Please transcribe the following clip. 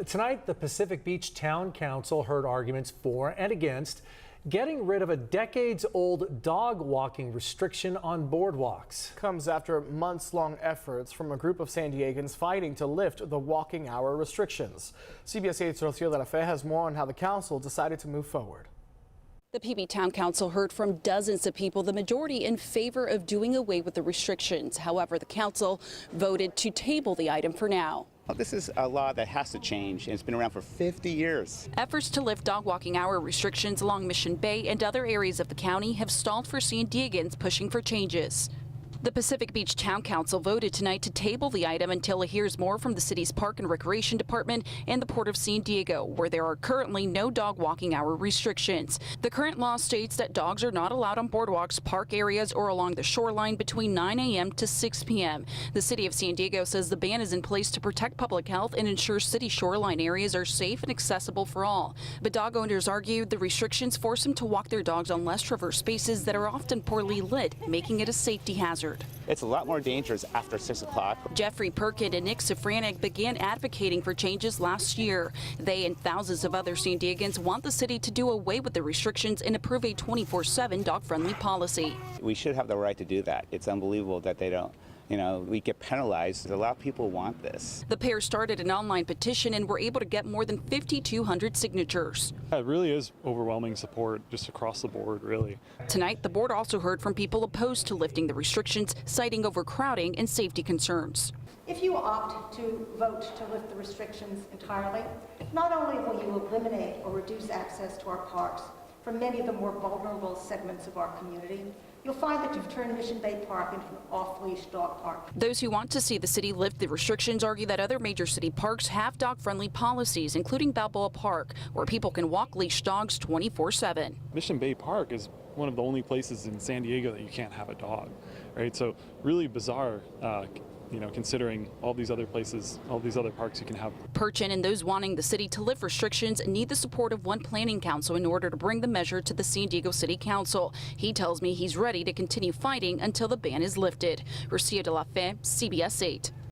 Tonight, the Pacific Beach Town Council heard arguments for and against getting rid of a decades-old dog walking restriction on boardwalks. Comes after months-long efforts from a group of San Diegans fighting to lift the walking hour restrictions. CBS 8's Rocío de la Fe has more on how the council decided to move forward. The PB Town Council heard from dozens of people, the majority in favor of doing away with the restrictions. However, the council voted to table the item for now. This is a law that has to change, and it's been around for 50 years. Efforts to lift dog walking hour restrictions along Mission Bay and other areas of the county have stalled for San Diegans pushing for changes. The Pacific Beach Town Council voted tonight to table the item until it hears more from the city's Park and Recreation Department and the Port of San Diego, where there are currently no dog walking hour restrictions. The current law states that dogs are not allowed on boardwalks, park areas, or along the shoreline between 9 a.m. to 6 p.m. The city of San Diego says the ban is in place to protect public health and ensure city shoreline areas are safe and accessible for all. But dog owners argued the restrictions force them to walk their dogs on less traversed spaces that are often poorly lit, making it a safety hazard. It's a lot more dangerous after 6 o'clock. Jeffery Purchin and Nick Safranek began advocating for changes last year. They and thousands of other San Diegans want the city to do away with the restrictions and approve a 24/7 dog-friendly policy. We should have the right to do that. It's unbelievable that they don't. We get penalized. A lot of people want this. The pair started an online petition and were able to get more than 5,200 signatures. It really is overwhelming support just across the board, really. Tonight, the board also heard from people opposed to lifting the restrictions, citing overcrowding and safety concerns. If you opt to vote to lift the restrictions entirely, not only will you eliminate or reduce access to our parks for many of the more vulnerable segments of our community, you'll find that you've turned Mission Bay Park into an off-leash dog park. Those who want to see the city lift the restrictions argue that other major city parks have dog-friendly policies, including Balboa Park, where people can walk leash dogs 24/7. Mission Bay Park is one of the only places in San Diego that you can't have a dog, right? So really bizarre, considering all these other places, all these other parks you can have. Purchin and those wanting the city to lift restrictions need the support of one planning council in order to bring the measure to the San Diego City Council. He tells me he's ready to continue fighting until the ban is lifted. Rocío de la Fe, CBS 8.